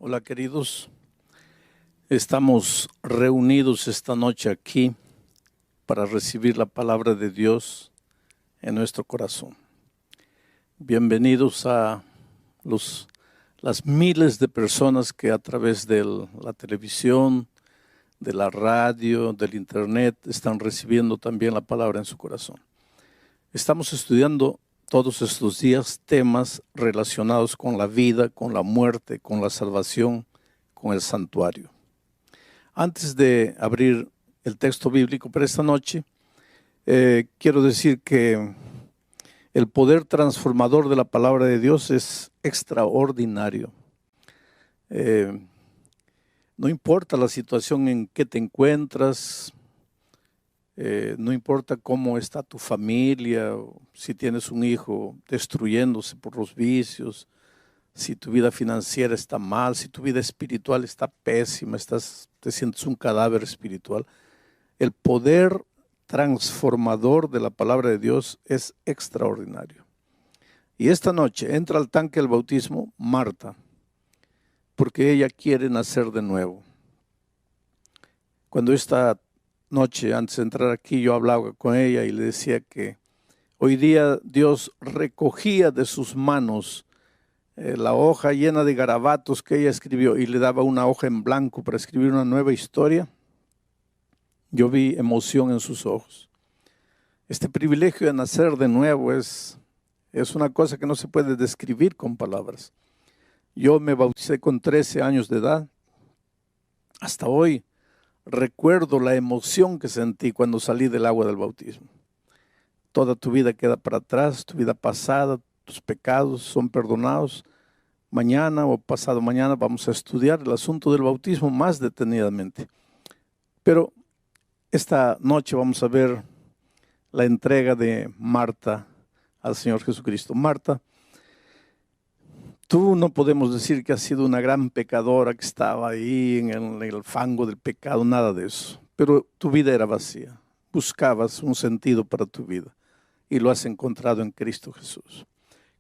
Hola queridos, estamos reunidos esta noche aquí para recibir la palabra de Dios en nuestro corazón. Bienvenidos a las miles de personas que a través de la televisión, de la radio, del internet están recibiendo también la palabra en su corazón. Estamos estudiando todos estos días temas relacionados con la vida, con la muerte, con la salvación, con el santuario. Antes de abrir el texto bíblico para esta noche, quiero decir que el poder transformador de la palabra de Dios es extraordinario. No importa la situación en que te encuentras, no importa cómo está tu familia, si tienes un hijo destruyéndose por los vicios, si tu vida financiera está mal, si tu vida espiritual está pésima, te sientes un cadáver espiritual. El poder transformador de la palabra de Dios es extraordinario. Y esta noche entra al tanque del bautismo Marta, porque ella quiere nacer de nuevo. Cuando esta noche, antes de entrar aquí, yo hablaba con ella y le decía que hoy día Dios recogía de sus manos la hoja llena de garabatos que ella escribió y le daba una hoja en blanco para escribir una nueva historia. Yo vi emoción en sus ojos. Este privilegio de nacer de nuevo es una cosa que no se puede describir con palabras. Yo me bauticé con 13 años de edad. Hasta hoy recuerdo la emoción que sentí cuando salí del agua del bautismo. Toda tu vida queda para atrás, tu vida pasada, tus pecados son perdonados. Mañana o pasado mañana vamos a estudiar el asunto del bautismo más detenidamente. Pero esta noche vamos a ver la entrega de Marta al Señor Jesucristo. Marta, tú no podemos decir que has sido una gran pecadora que estaba ahí en el fango del pecado, nada de eso. Pero tu vida era vacía. Buscabas un sentido para tu vida y lo has encontrado en Cristo Jesús.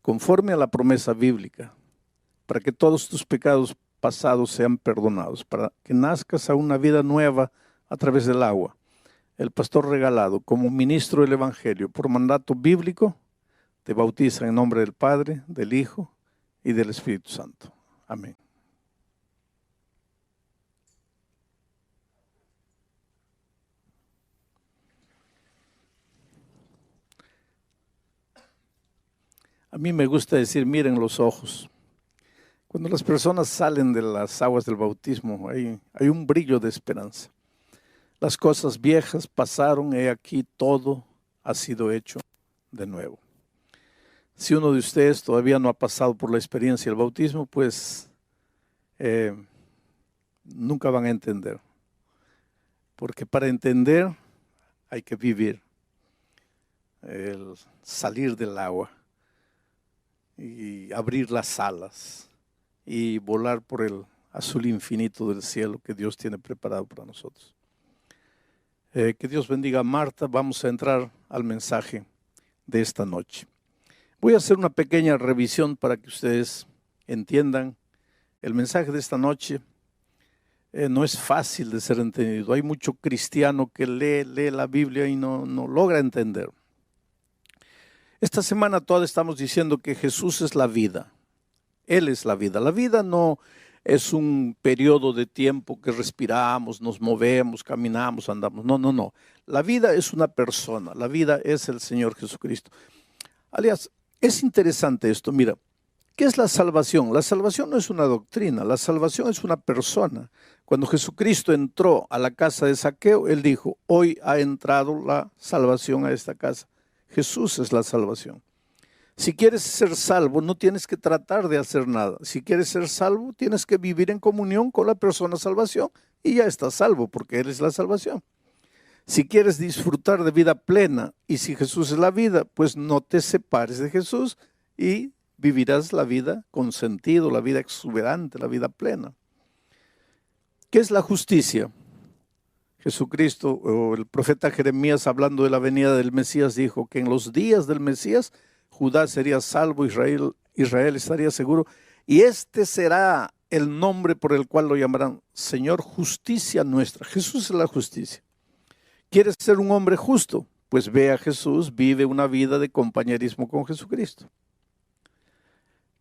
Conforme a la promesa bíblica, para que todos tus pecados pasados sean perdonados, para que nazcas a una vida nueva a través del agua. El pastor regalado, como ministro del Evangelio, por mandato bíblico, te bautiza en nombre del Padre, del Hijo y del Espíritu Santo. Amén. A mí me gusta decir, miren los ojos. Cuando las personas salen de las aguas del bautismo, hay un brillo de esperanza. Las cosas viejas pasaron, he aquí todo ha sido hecho de nuevo. Si uno de ustedes todavía no ha pasado por la experiencia del bautismo, pues nunca van a entender. Porque para entender hay que vivir, el salir del agua y abrir las alas y volar por el azul infinito del cielo que Dios tiene preparado para nosotros. Que Dios bendiga a Marta. Vamos a entrar al mensaje de esta noche. Voy a hacer una pequeña revisión para que ustedes entiendan. El mensaje de esta noche no es fácil de ser entendido. Hay mucho cristiano que lee la Biblia y no logra entender. Esta semana toda estamos diciendo que Jesús es la vida. Él es la vida. La vida no es un periodo de tiempo que respiramos, nos movemos, caminamos, andamos. No. La vida es una persona. La vida es el Señor Jesucristo. Aliás, es interesante esto. Mira, ¿qué es la salvación? La salvación no es una doctrina. La salvación es una persona. Cuando Jesucristo entró a la casa de Zaqueo, Él dijo, hoy ha entrado la salvación a esta casa. Jesús es la salvación. Si quieres ser salvo, no tienes que tratar de hacer nada. Si quieres ser salvo, tienes que vivir en comunión con la persona salvación y ya estás salvo porque Él es la salvación. Si quieres disfrutar de vida plena y si Jesús es la vida, pues no te separes de Jesús y vivirás la vida con sentido, la vida exuberante, la vida plena. ¿Qué es la justicia? Jesucristo o el profeta Jeremías, hablando de la venida del Mesías, dijo que en los días del Mesías Judá sería salvo, Israel estaría seguro, y este será el nombre por el cual lo llamarán Señor, justicia nuestra. Jesús es la justicia. ¿Quieres ser un hombre justo? Pues ve a Jesús, vive una vida de compañerismo con Jesucristo.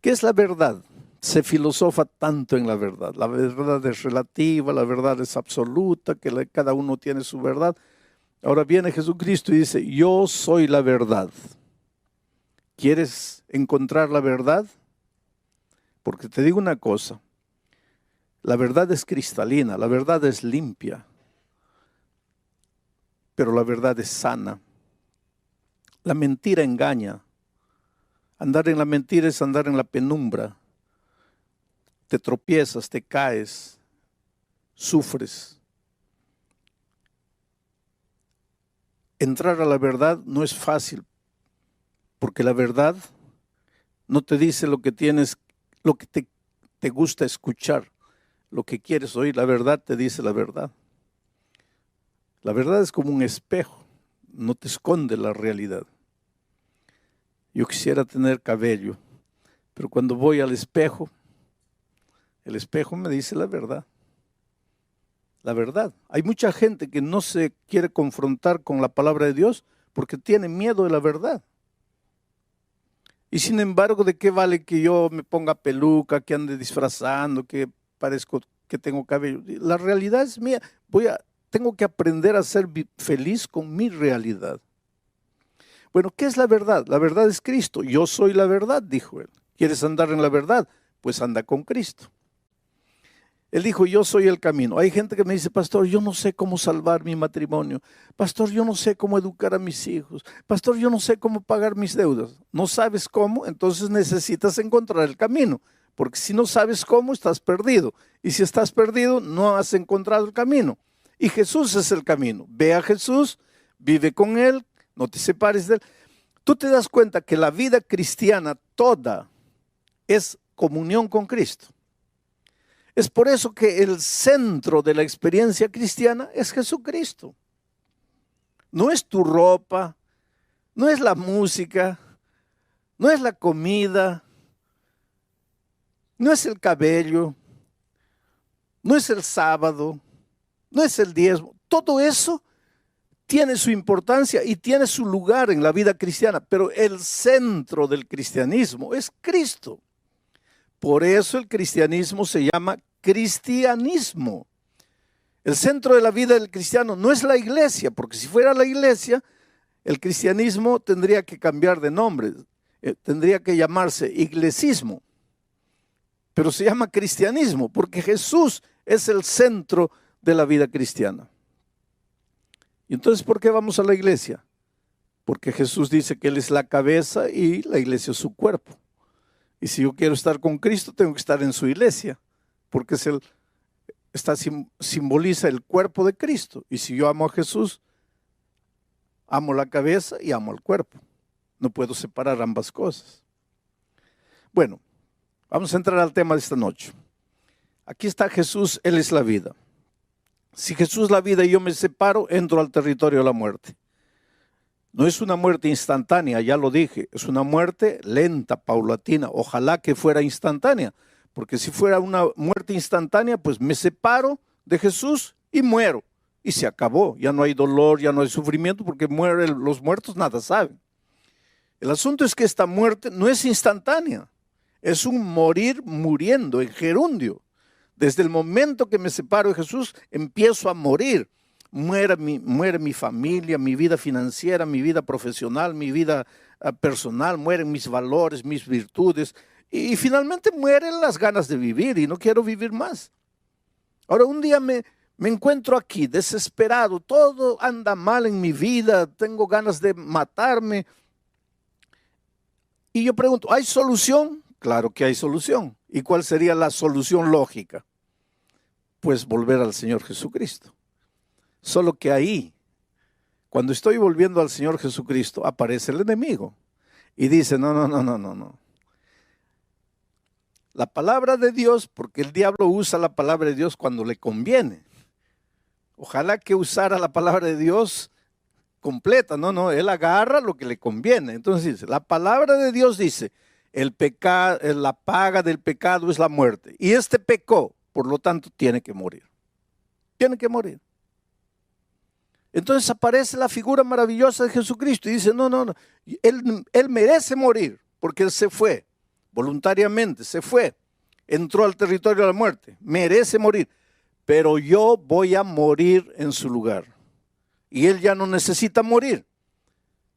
¿Qué es la verdad? Se filosofa tanto en la verdad. La verdad es relativa, la verdad es absoluta, que cada uno tiene su verdad. Ahora viene Jesucristo y dice, yo soy la verdad. ¿Quieres encontrar la verdad? Porque te digo una cosa, la verdad es cristalina, la verdad es limpia, pero la verdad es sana. La mentira engaña. Andar en la mentira es andar en la penumbra. Te tropiezas, te caes, sufres. Entrar a la verdad no es fácil, porque la verdad no te dice lo que tienes, lo que te gusta escuchar, lo que quieres oír. La verdad te dice la verdad. La verdad es como un espejo, no te esconde la realidad. Yo quisiera tener cabello, pero cuando voy al espejo, el espejo me dice la verdad. La verdad. Hay mucha gente que no se quiere confrontar con la palabra de Dios porque tiene miedo de la verdad. Y sin embargo, ¿de qué vale que yo me ponga peluca, que ande disfrazando, que parezco que tengo cabello? La realidad es mía. Tengo que aprender a ser feliz con mi realidad. Bueno, ¿qué es la verdad? La verdad es Cristo. Yo soy la verdad, dijo él. ¿Quieres andar en la verdad? Pues anda con Cristo. Él dijo, yo soy el camino. Hay gente que me dice, pastor, yo no sé cómo salvar mi matrimonio. Pastor, yo no sé cómo educar a mis hijos. Pastor, yo no sé cómo pagar mis deudas. ¿No sabes cómo? Entonces necesitas encontrar el camino. Porque si no sabes cómo, estás perdido. Y si estás perdido, no has encontrado el camino. Y Jesús es el camino. Ve a Jesús, vive con Él, no te separes de Él. Tú te das cuenta que la vida cristiana toda es comunión con Cristo. Es por eso que el centro de la experiencia cristiana es Jesucristo. No es tu ropa, no es la música, no es la comida, no es el cabello, no es el sábado, no es el diezmo. Todo eso tiene su importancia y tiene su lugar en la vida cristiana, pero el centro del cristianismo es Cristo. Por eso el cristianismo se llama cristianismo. El centro de la vida del cristiano no es la iglesia, porque si fuera la iglesia, el cristianismo tendría que cambiar de nombre, tendría que llamarse iglesismo. Pero se llama cristianismo, porque Jesús es el centro de la vida cristiana. Y entonces, ¿por qué vamos a la iglesia? Porque Jesús dice que Él es la cabeza y la iglesia es su cuerpo. Y si yo quiero estar con Cristo, tengo que estar en su iglesia, porque simboliza el cuerpo de Cristo. Y si yo amo a Jesús, amo la cabeza y amo al cuerpo. No puedo separar ambas cosas. Bueno, vamos a entrar al tema de esta noche. Aquí está Jesús, Él es la vida. Si Jesús es la vida y yo me separo, entro al territorio de la muerte. No es una muerte instantánea, ya lo dije, es una muerte lenta, paulatina. Ojalá que fuera instantánea, porque si fuera una muerte instantánea, pues me separo de Jesús y muero. Y se acabó, ya no hay dolor, ya no hay sufrimiento, porque los muertos nada saben. El asunto es que esta muerte no es instantánea, es un morir muriendo en gerundio. Desde el momento que me separo de Jesús, empiezo a morir. Muere mi familia, mi vida financiera, mi vida profesional, mi vida personal, mueren mis valores, mis virtudes y finalmente mueren las ganas de vivir y no quiero vivir más. Ahora un día me encuentro aquí desesperado, todo anda mal en mi vida, tengo ganas de matarme y yo pregunto, ¿hay solución? Claro que hay solución. ¿Y cuál sería la solución lógica? Pues volver al Señor Jesucristo. Solo que ahí, cuando estoy volviendo al Señor Jesucristo, aparece el enemigo y dice, no. La palabra de Dios, porque el diablo usa la palabra de Dios cuando le conviene. Ojalá que usara la palabra de Dios completa, no, él agarra lo que le conviene. Entonces dice, la palabra de Dios dice, La paga del pecado es la muerte. Y este pecó, por lo tanto tiene que morir. Tiene que morir. Entonces aparece la figura maravillosa de Jesucristo y dice, no, él merece morir porque él se fue, voluntariamente se fue, entró al territorio de la muerte, merece morir, pero yo voy a morir en su lugar. Y él ya no necesita morir,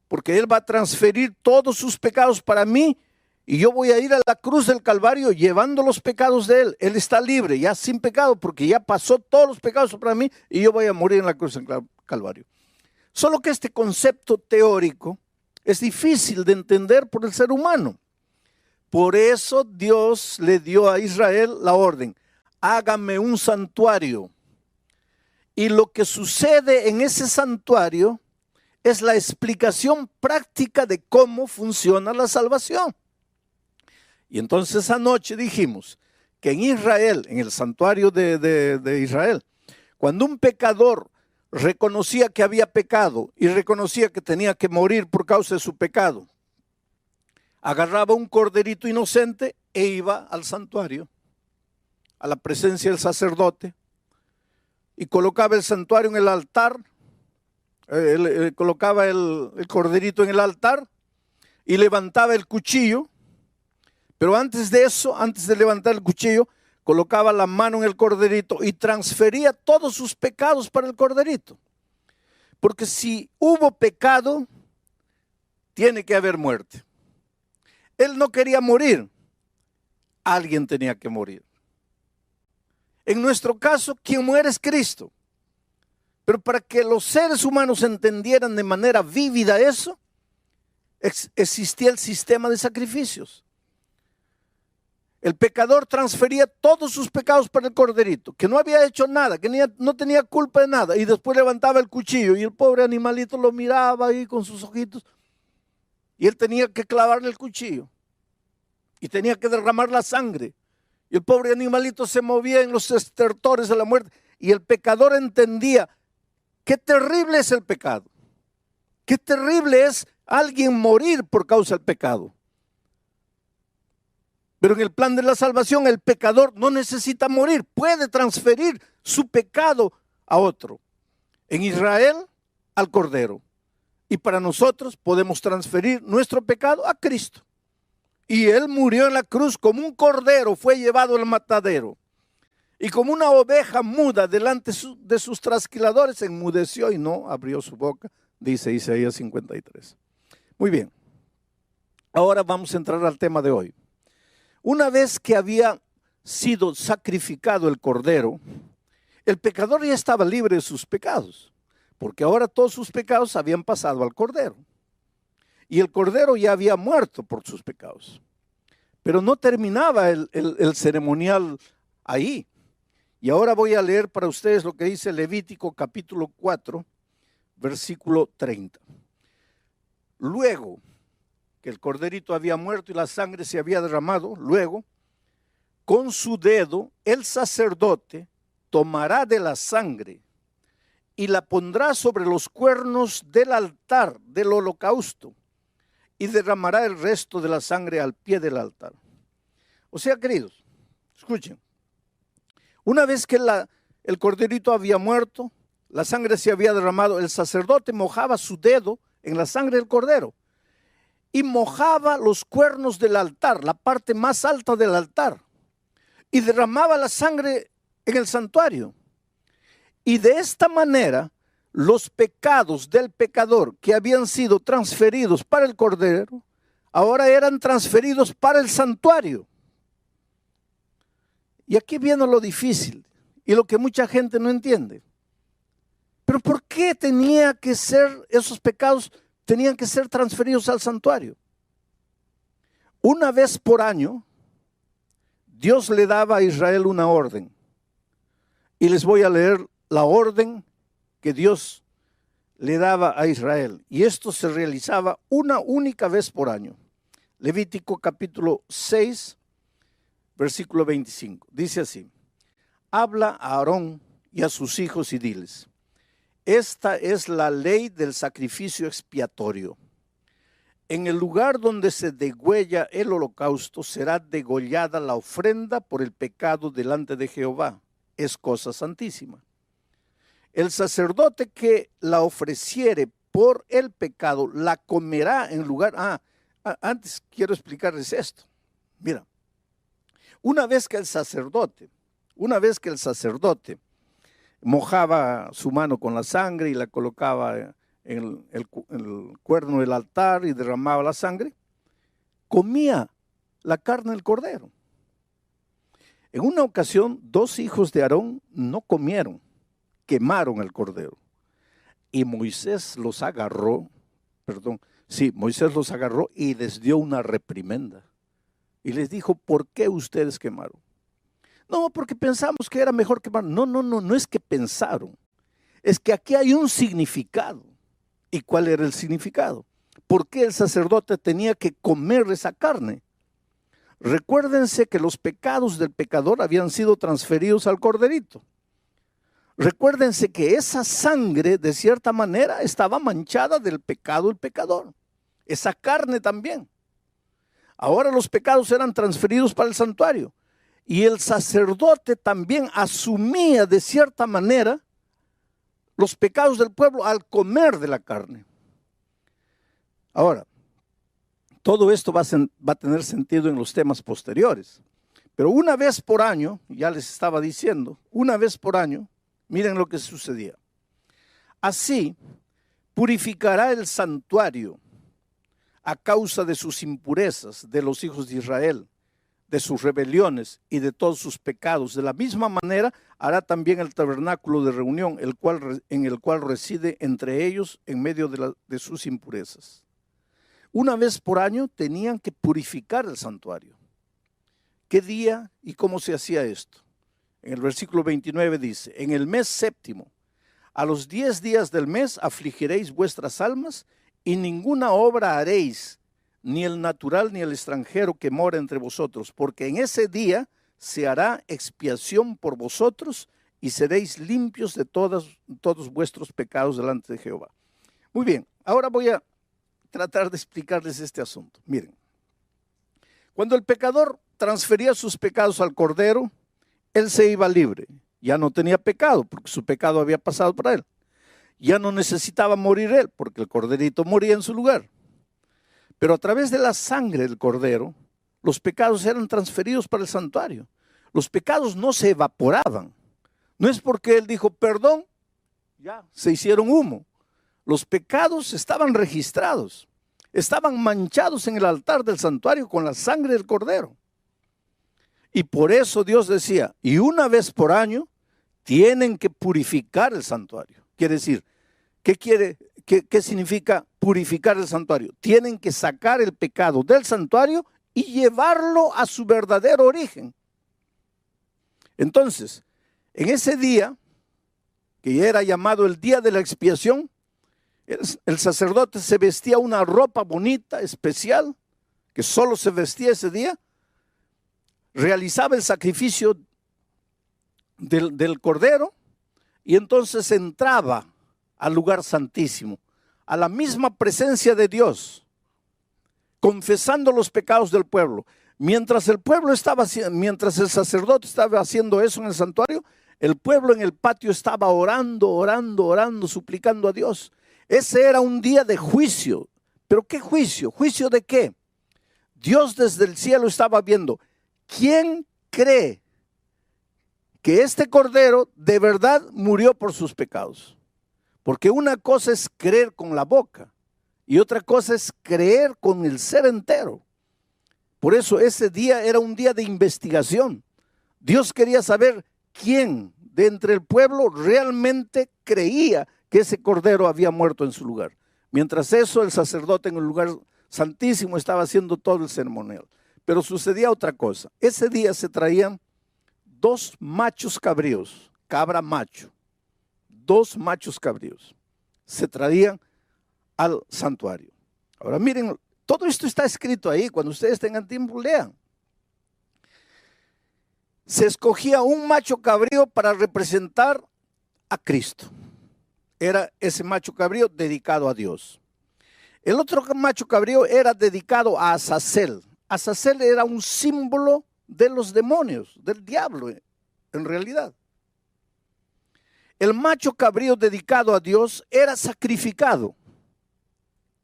porque él va a transferir todos sus pecados para mí y yo voy a ir a la cruz del Calvario llevando los pecados de él. Él está libre, ya sin pecado, porque ya pasó todos los pecados para mí y yo voy a morir en la cruz del Calvario. Solo que este concepto teórico es difícil de entender por el ser humano. Por eso Dios le dio a Israel la orden, hágame un santuario. Y lo que sucede en ese santuario es la explicación práctica de cómo funciona la salvación. Y entonces anoche dijimos que en Israel, en el santuario de Israel, cuando un pecador reconocía que había pecado y reconocía que tenía que morir por causa de su pecado, agarraba un corderito inocente e iba al santuario, a la presencia del sacerdote, y colocaba el santuario en el altar, colocaba el corderito en el altar y levantaba el cuchillo, pero antes de eso, antes de levantar el cuchillo, colocaba la mano en el corderito y transfería todos sus pecados para el corderito. Porque si hubo pecado, tiene que haber muerte. Él no quería morir, alguien tenía que morir. En nuestro caso, quien muere es Cristo. Pero para que los seres humanos entendieran de manera vívida eso, existía el sistema de sacrificios. El pecador transfería todos sus pecados para el corderito, que no había hecho nada, que no tenía culpa de nada, y después levantaba el cuchillo y el pobre animalito lo miraba ahí con sus ojitos, y él tenía que clavarle el cuchillo, y tenía que derramar la sangre, y el pobre animalito se movía en los estertores de la muerte, y el pecador entendía qué terrible es el pecado, qué terrible es alguien morir por causa del pecado. Pero en el plan de la salvación el pecador no necesita morir, puede transferir su pecado a otro. En Israel al Cordero. Y para nosotros podemos transferir nuestro pecado a Cristo. Y Él murió en la cruz como un cordero, fue llevado al matadero. Y como una oveja muda delante de sus trasquiladores, enmudeció y no abrió su boca, dice Isaías 53. Muy bien, ahora vamos a entrar al tema de hoy. Una vez que había sido sacrificado el cordero, el pecador ya estaba libre de sus pecados, porque ahora todos sus pecados habían pasado al cordero. Y el cordero ya había muerto por sus pecados. Pero no terminaba el ceremonial ahí. Y ahora voy a leer para ustedes lo que dice Levítico capítulo 4, versículo 30. Luego que el corderito había muerto y la sangre se había derramado, luego, con su dedo, el sacerdote tomará de la sangre y la pondrá sobre los cuernos del altar del holocausto y derramará el resto de la sangre al pie del altar. O sea, queridos, escuchen, una vez que el corderito había muerto, la sangre se había derramado, el sacerdote mojaba su dedo en la sangre del cordero y mojaba los cuernos del altar, la parte más alta del altar, y derramaba la sangre en el santuario. Y de esta manera, los pecados del pecador que habían sido transferidos para el cordero, ahora eran transferidos para el santuario. Y aquí viene lo difícil y lo que mucha gente no entiende. Pero ¿por qué tenía que ser esos pecados? Tenían que ser transferidos al santuario. Una vez por año, Dios le daba a Israel una orden. Y les voy a leer la orden que Dios le daba a Israel. Y esto se realizaba una única vez por año. Levítico capítulo 6, versículo 25. Dice así: habla a Aarón y a sus hijos y diles: esta es la ley del sacrificio expiatorio. en el lugar donde se degüella el holocausto será degollada la ofrenda por el pecado delante de Jehová. Es cosa santísima. El sacerdote que la ofreciere por el pecado la comerá en lugar. Antes quiero explicarles esto. Mira, una vez que el sacerdote mojaba su mano con la sangre y la colocaba en el cuerno del altar y derramaba la sangre, comía la carne del cordero. En una ocasión, 2 hijos de Aarón no comieron, quemaron el cordero. Y Moisés los agarró y les dio una reprimenda. Y les dijo, ¿por qué ustedes quemaron? No, porque pensamos que era mejor quemar. No es que pensaron. Es que aquí hay un significado. ¿Y cuál era el significado? ¿Por qué el sacerdote tenía que comer esa carne? Recuérdense que los pecados del pecador habían sido transferidos al corderito. Recuérdense que esa sangre, de cierta manera, estaba manchada del pecado del pecador. Esa carne también. Ahora los pecados eran transferidos para el santuario. Y el sacerdote también asumía de cierta manera los pecados del pueblo al comer de la carne. Ahora, todo esto va a tener sentido en los temas posteriores. Pero una vez por año, ya les estaba diciendo, una vez por año, miren lo que sucedía. Así purificará el santuario a causa de sus impurezas de los hijos de Israel, de sus rebeliones y de todos sus pecados. De la misma manera hará también el tabernáculo de reunión, en el cual reside entre ellos en medio de sus impurezas. Una vez por año tenían que purificar el santuario. ¿Qué día y cómo se hacía esto? En el versículo 29 dice, en el mes séptimo, a los 10 días del mes afligiréis vuestras almas y ninguna obra haréis, ni el natural ni el extranjero que mora entre vosotros, porque en ese día se hará expiación por vosotros y seréis limpios de todos vuestros pecados delante de Jehová. Muy bien, ahora voy a tratar de explicarles este asunto. Miren, cuando el pecador transfería sus pecados al cordero, él se iba libre. Ya no tenía pecado porque su pecado había pasado para él. Ya no necesitaba morir él porque el corderito moría en su lugar. Pero a través de la sangre del cordero, los pecados eran transferidos para el santuario. Los pecados no se evaporaban. No es porque él dijo, perdón, ya se hicieron humo. Los pecados estaban registrados, estaban manchados en el altar del santuario con la sangre del cordero. Y por eso Dios decía, y una vez por año tienen que purificar el santuario. Quiere decir, ¿qué significa purificar el santuario? Tienen que sacar el pecado del santuario y llevarlo a su verdadero origen. Entonces, en ese día, que era llamado el día de la expiación, el sacerdote se vestía una ropa bonita, especial, que solo se vestía ese día, realizaba el sacrificio del cordero y entonces entraba al lugar santísimo, a la misma presencia de Dios, confesando los pecados del pueblo. Mientras el sacerdote estaba haciendo eso en el santuario, el pueblo en el patio estaba orando, suplicando a Dios. Ese era un día de juicio. ¿Pero qué juicio? ¿Juicio de qué? Dios desde el cielo estaba viendo, ¿quién cree que este cordero de verdad murió por sus pecados? Porque una cosa es creer con la boca y otra cosa es creer con el ser entero. Por eso ese día era un día de investigación. Dios quería saber quién de entre el pueblo realmente creía que ese cordero había muerto en su lugar. Mientras eso, el sacerdote en el lugar santísimo estaba haciendo todo el ceremonial. Pero sucedía otra cosa. Ese día se traían 2 machos cabríos, cabra macho. 2 machos cabríos se traían al santuario. Ahora miren, todo esto está escrito ahí. Cuando ustedes tengan tiempo, lean. Se escogía un macho cabrío para representar a Cristo. Era ese macho cabrío dedicado a Dios. El otro macho cabrío era dedicado a Azazel. Azazel era un símbolo de los demonios, del diablo, en realidad. El macho cabrío dedicado a Dios era sacrificado.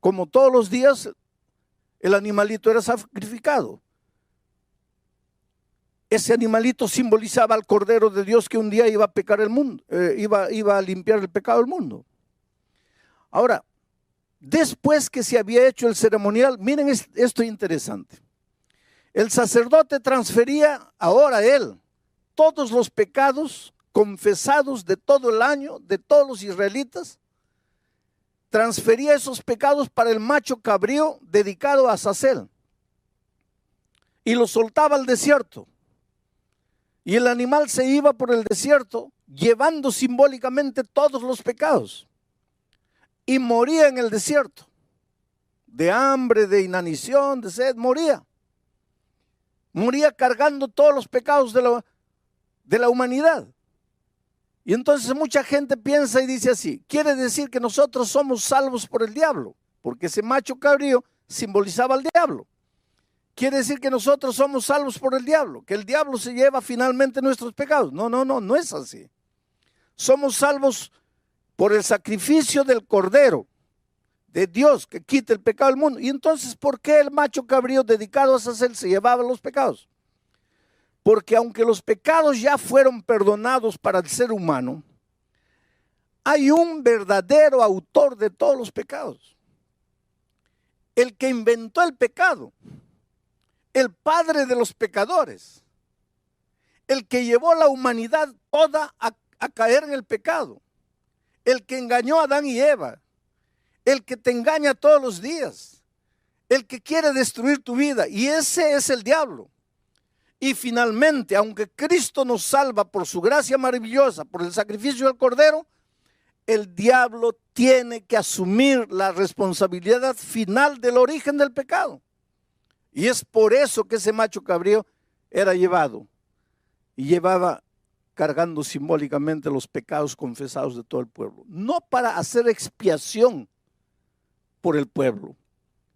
Como todos los días, el animalito era sacrificado. Ese animalito simbolizaba al Cordero de Dios que un día iba a pecar el mundo, iba a limpiar el pecado del mundo. Ahora, después que se había hecho el ceremonial, miren esto interesante. El sacerdote transfería ahora a él todos los pecados confesados de todo el año, de todos los israelitas, transfería esos pecados para el macho cabrío dedicado a Azazel y lo soltaba al desierto. Y el animal se iba por el desierto llevando simbólicamente todos los pecados y moría en el desierto, de hambre, de inanición, de sed, moría cargando todos los pecados de la humanidad. Y entonces mucha gente piensa y dice así, quiere decir que nosotros somos salvos por el diablo, porque ese macho cabrío simbolizaba al diablo. Quiere decir que nosotros somos salvos por el diablo, que el diablo se lleva finalmente nuestros pecados. No es así. Somos salvos por el sacrificio del Cordero de Dios que quita el pecado del mundo. Y entonces, ¿por qué el macho cabrío dedicado a Azazel se llevaba los pecados? Porque aunque los pecados ya fueron perdonados para el ser humano, hay un verdadero autor de todos los pecados. El que inventó el pecado, el padre de los pecadores, el que llevó a la humanidad toda a caer en el pecado, el que engañó a Adán y Eva, el que te engaña todos los días, el que quiere destruir tu vida, y ese es el diablo. Y finalmente, aunque Cristo nos salva por su gracia maravillosa, por el sacrificio del Cordero, el diablo tiene que asumir la responsabilidad final del origen del pecado. Y es por eso que ese macho cabrío era llevado y llevaba cargando simbólicamente los pecados confesados de todo el pueblo. No para hacer expiación por el pueblo,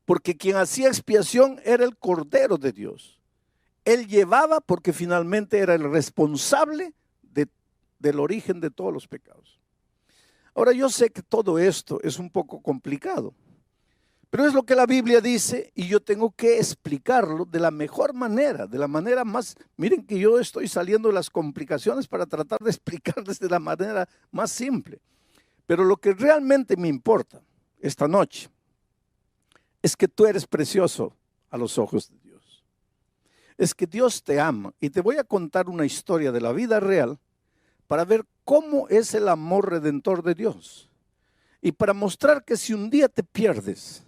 porque quien hacía expiación era el Cordero de Dios. Él llevaba porque finalmente era el responsable del origen de todos los pecados. Ahora yo sé que todo esto es un poco complicado, pero es lo que la Biblia dice y yo tengo que explicarlo de la mejor manera, de la manera más, miren que yo estoy saliendo de las complicaciones para tratar de explicarles de la manera más simple. Pero lo que realmente me importa esta noche es que tú eres precioso a los ojos de Dios. Es que Dios te ama y te voy a contar una historia de la vida real para ver cómo es el amor redentor de Dios y para mostrar que si un día te pierdes,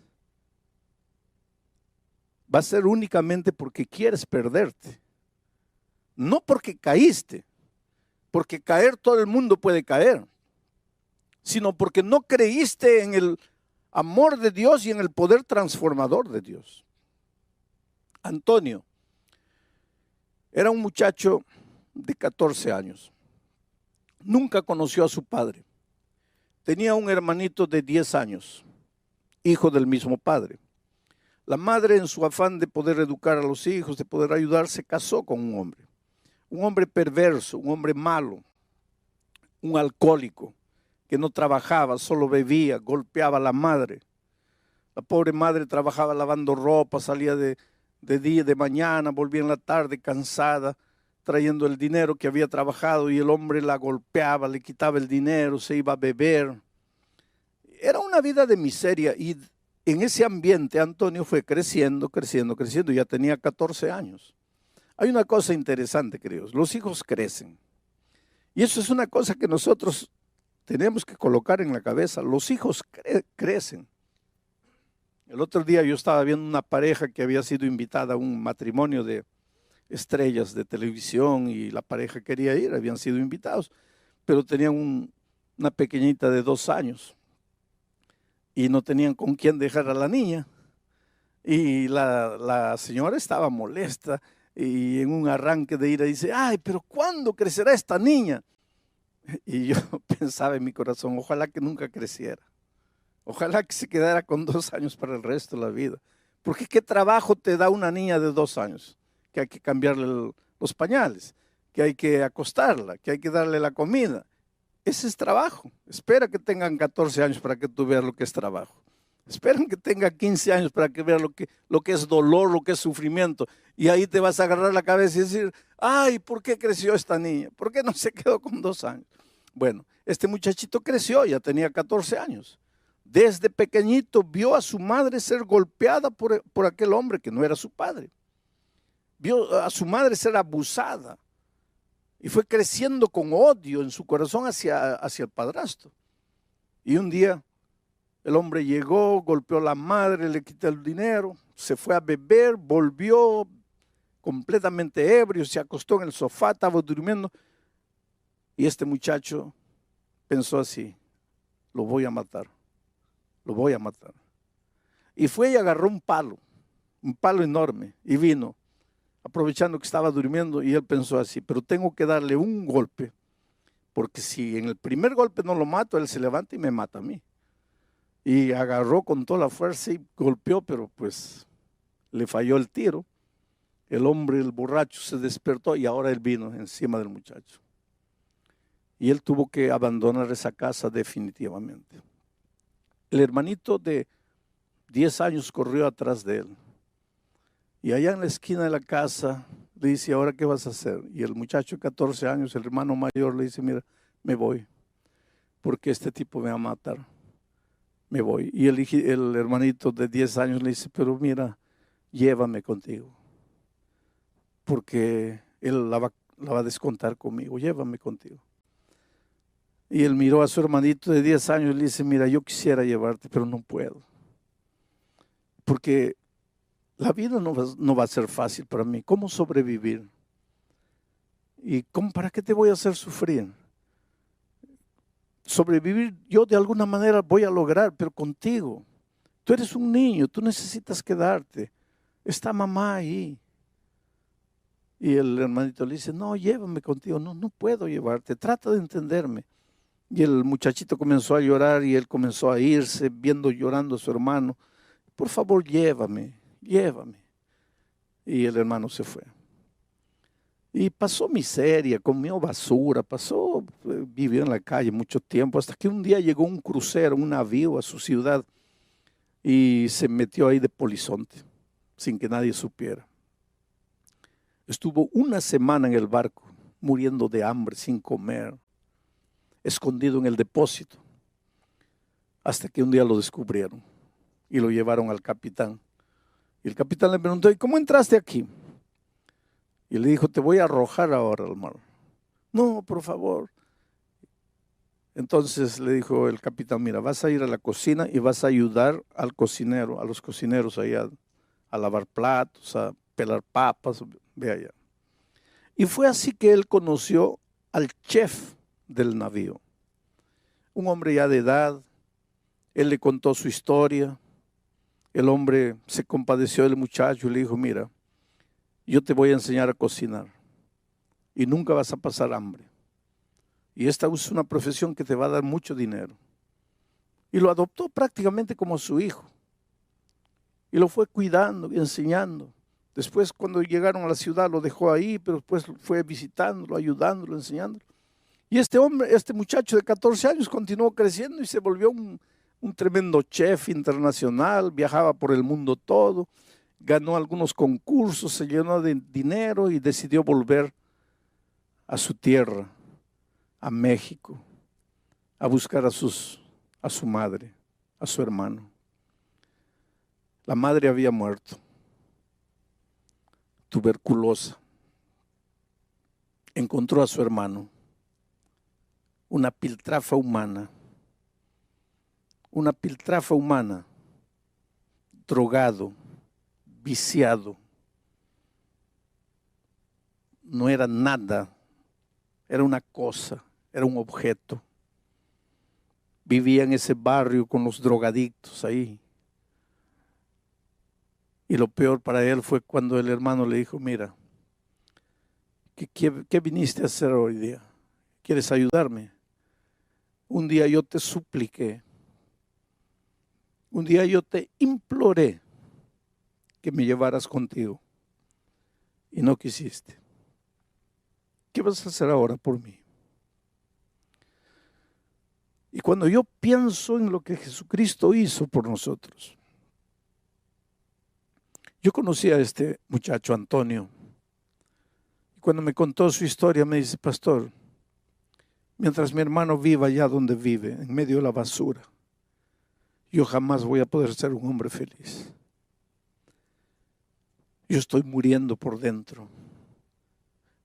va a ser únicamente porque quieres perderte, no porque caíste, porque caer todo el mundo puede caer, sino porque no creíste en el amor de Dios y en el poder transformador de Dios. Antonio era un muchacho de 14 años. Nunca conoció a su padre. Tenía un hermanito de 10 años, hijo del mismo padre. La madre, en su afán de poder educar a los hijos, de poder ayudar, se casó con un hombre perverso, un hombre malo, un alcohólico, que no trabajaba, solo bebía, golpeaba a la madre. La pobre madre trabajaba lavando ropa, salía de día, de mañana, volvía en la tarde cansada, trayendo el dinero que había trabajado y el hombre la golpeaba, le quitaba el dinero, se iba a beber. Era una vida de miseria y en ese ambiente Antonio fue creciendo, ya tenía 14 años. Hay una cosa interesante, queridos, los hijos crecen. Y eso es una cosa que nosotros tenemos que colocar en la cabeza, los hijos crecen. El otro día yo estaba viendo una pareja que había sido invitada a un matrimonio de estrellas de televisión y la pareja quería ir, habían sido invitados, pero tenían una pequeñita de 2 años y no tenían con quién dejar a la niña. Y la señora estaba molesta y en un arranque de ira dice, ay, pero ¿cuándo crecerá esta niña? Y yo pensaba en mi corazón, ojalá que nunca creciera. Ojalá que se quedara con 2 años para el resto de la vida. Porque ¿qué trabajo te da una niña de 2 años? Que hay que cambiarle los pañales, que hay que acostarla, que hay que darle la comida. Ese es trabajo. Espera que tengan 14 años para que tú veas lo que es trabajo. Esperan que tenga 15 años para que veas lo que es dolor, lo que es sufrimiento. Y ahí te vas a agarrar la cabeza y decir, ay, ¿por qué creció esta niña? ¿Por qué no se quedó con 2 años? Bueno, este muchachito creció, ya tenía 14 años. Desde pequeñito vio a su madre ser golpeada por aquel hombre que no era su padre. Vio a su madre ser abusada. Y fue creciendo con odio en su corazón hacia el padrastro. Y un día el hombre llegó, golpeó a la madre, le quitó el dinero, se fue a beber, volvió completamente ebrio, se acostó en el sofá, estaba durmiendo. Y este muchacho pensó así, lo voy a matar, lo voy a matar. Y fue y agarró un palo enorme, y vino, aprovechando que estaba durmiendo, y él pensó así, pero tengo que darle un golpe, porque si en el primer golpe no lo mato, él se levanta y me mata a mí. Y agarró con toda la fuerza y golpeó, pero pues le falló el tiro. El hombre, el borracho, se despertó y ahora él vino encima del muchacho. Y él tuvo que abandonar esa casa definitivamente. El hermanito de 10 años corrió atrás de él. Y allá en la esquina de la casa le dice, ¿ahora qué vas a hacer? Y el muchacho de 14 años, el hermano mayor, le dice, mira, me voy, porque este tipo me va a matar. Me voy. Y el hermanito de 10 años le dice, pero mira, llévame contigo, porque él la va a descontar conmigo, llévame contigo. Y él miró a su hermanito de 10 años y le dice, mira, yo quisiera llevarte, pero no puedo. Porque la vida no va a ser fácil para mí. ¿Cómo sobrevivir? ¿Y para qué te voy a hacer sufrir? Sobrevivir yo de alguna manera voy a lograr, pero contigo. Tú eres un niño, tú necesitas quedarte. Está mamá ahí. Y el hermanito le dice, no, llévame contigo. No, no puedo llevarte, trata de entenderme. Y el muchachito comenzó a llorar y él comenzó a irse, viendo llorando a su hermano. Por favor, llévame, llévame. Y el hermano se fue. Y pasó miseria, comió basura, vivió en la calle mucho tiempo, hasta que un día llegó un crucero, un navío a su ciudad y se metió ahí de polizonte, sin que nadie supiera. Estuvo una semana en el barco, muriendo de hambre, sin comer, escondido en el depósito, hasta que un día lo descubrieron y lo llevaron al capitán. Y el capitán le preguntó, ¿y cómo entraste aquí? Y le dijo, te voy a arrojar ahora al mar. No, por favor. Entonces le dijo el capitán, mira, vas a ir a la cocina y vas a ayudar al cocinero, a los cocineros allá, a lavar platos, a pelar papas, ve allá. Y fue así que él conoció al chef del navío, un hombre ya de edad. Él le contó su historia. El hombre se compadeció del muchacho y le dijo, mira, yo te voy a enseñar a cocinar y nunca vas a pasar hambre. Y esta es una profesión que te va a dar mucho dinero. Y lo adoptó prácticamente como su hijo. Y lo fue cuidando y enseñando. Después, cuando llegaron a la ciudad, lo dejó ahí, pero después fue visitándolo, ayudándolo, enseñándolo. Y este muchacho de 14 años continuó creciendo y se volvió un tremendo chef internacional, viajaba por el mundo todo, ganó algunos concursos, se llenó de dinero y decidió volver a su tierra, a México, a buscar a su madre, a su hermano. La madre había muerto, tuberculosa. Encontró a su hermano, una piltrafa humana, drogado, viciado. No era nada, era una cosa, era un objeto. Vivía en ese barrio con los drogadictos ahí. Y lo peor para él fue cuando el hermano le dijo, mira, ¿qué viniste a hacer hoy día? ¿Quieres ayudarme? Un día yo te supliqué Un día yo te imploré que me llevaras contigo y no quisiste. ¿Qué vas a hacer ahora por mí? Y cuando yo pienso en lo que Jesucristo hizo por nosotros, yo conocí a este muchacho Antonio. Y cuando me contó su historia me dice: pastor, mientras mi hermano viva allá donde vive, en medio de la basura, yo jamás voy a poder ser un hombre feliz. Yo estoy muriendo por dentro.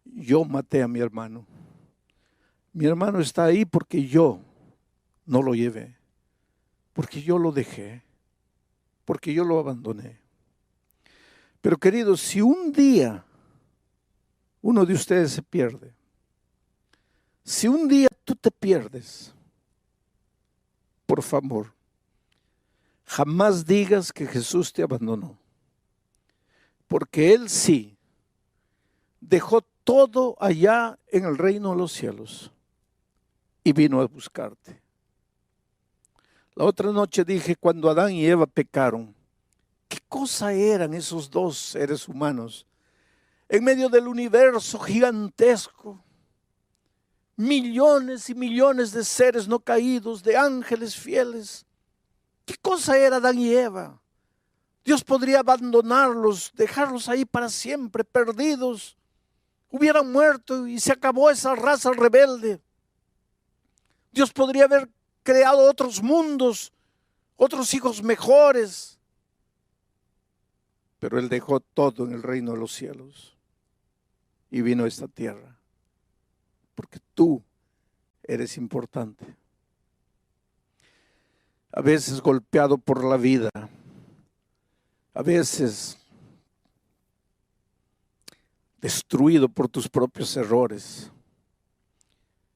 Yo maté a mi hermano. Mi hermano está ahí porque yo no lo llevé, porque yo lo dejé, porque yo lo abandoné. Pero queridos, si un día uno de ustedes se pierde, si un día tú te pierdes, por favor, jamás digas que Jesús te abandonó, porque Él sí dejó todo allá en el reino de los cielos y vino a buscarte. La otra noche dije, cuando Adán y Eva pecaron, ¿qué cosa eran esos dos seres humanos en medio del universo gigantesco? Millones y millones de seres no caídos, de ángeles fieles. ¿Qué cosa era Adán y Eva? Dios podría abandonarlos, dejarlos ahí para siempre, perdidos. Hubieran muerto y se acabó esa raza rebelde. Dios podría haber creado otros mundos, otros hijos mejores. Pero Él dejó todo en el reino de los cielos y vino a esta tierra. Porque tú eres importante. A veces golpeado por la vida, a veces destruido por tus propios errores,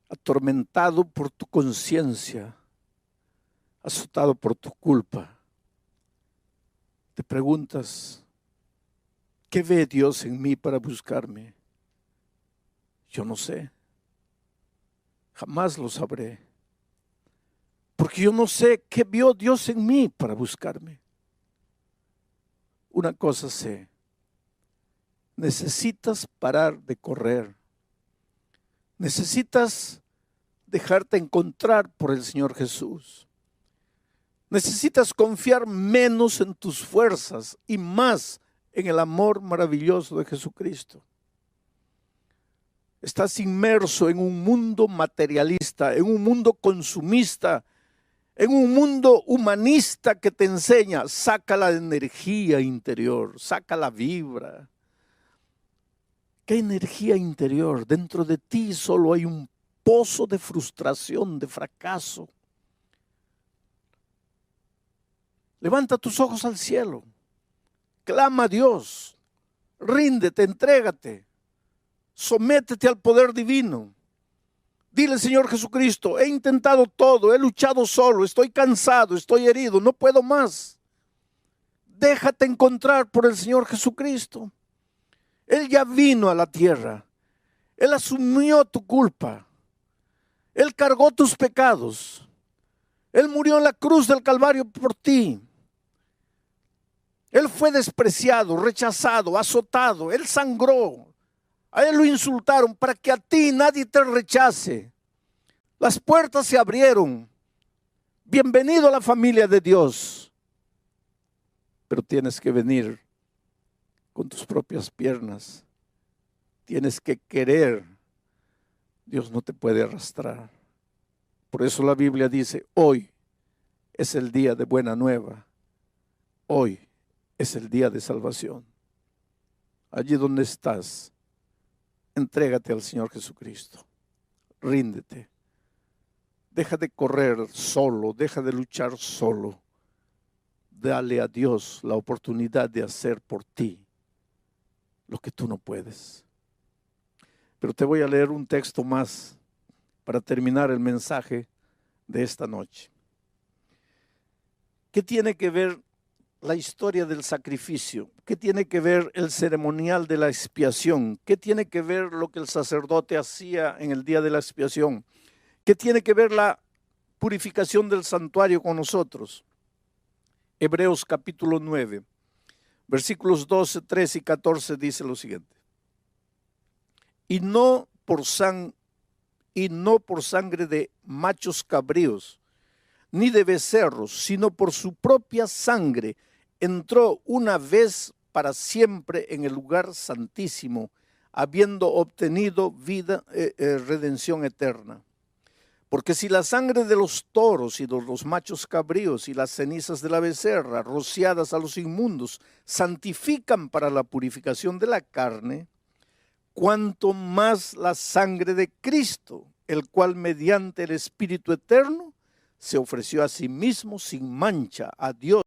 atormentado por tu conciencia, azotado por tu culpa. Te preguntas, ¿qué ve Dios en mí para buscarme? Yo no sé. Jamás lo sabré. Porque yo no sé qué vio Dios en mí para buscarme. Una cosa sé. Necesitas parar de correr. Necesitas dejarte encontrar por el Señor Jesús. Necesitas confiar menos en tus fuerzas y más en el amor maravilloso de Jesucristo. Estás inmerso en un mundo materialista, en un mundo consumista, en un mundo humanista que te enseña, saca la energía interior, saca la vibra. ¿Qué energía interior? Dentro de ti solo hay un pozo de frustración, de fracaso. Levanta tus ojos al cielo, clama a Dios, ríndete, entrégate, sométete al poder divino. Dile: Señor Jesucristo, he intentado todo, he luchado solo, estoy cansado, estoy herido, no puedo más. Déjate encontrar por el Señor Jesucristo. Él ya vino a la tierra, Él asumió tu culpa, Él cargó tus pecados, Él murió en la cruz del Calvario por ti. Él fue despreciado, rechazado, azotado, Él sangró. A Él lo insultaron para que a ti nadie te rechace. Las puertas se abrieron. Bienvenido a la familia de Dios. Pero tienes que venir con tus propias piernas. Tienes que querer. Dios no te puede arrastrar. Por eso la Biblia dice: hoy es el día de buena nueva. Hoy es el día de salvación. Allí donde estás, entrégate al Señor Jesucristo. Ríndete. Deja de correr solo, deja de luchar solo. Dale a Dios la oportunidad de hacer por ti lo que tú no puedes. Pero te voy a leer un texto más para terminar el mensaje de esta noche. ¿Qué tiene que ver la historia del sacrificio? ¿Qué tiene que ver el ceremonial de la expiación? ¿Qué tiene que ver lo que el sacerdote hacía en el día de la expiación? ¿Qué tiene que ver la purificación del santuario con nosotros? Hebreos capítulo 9, versículos 12, 13 y 14 dice lo siguiente. Y no por sangre de machos cabríos, ni de becerros, sino por su propia sangre, entró una vez para siempre en el lugar santísimo, habiendo obtenido redención eterna. Porque si la sangre de los toros y de los machos cabríos y las cenizas de la becerra, rociadas a los inmundos, santifican para la purificación de la carne, cuanto más la sangre de Cristo, el cual mediante el Espíritu eterno se ofreció a sí mismo sin mancha a Dios.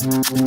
Thank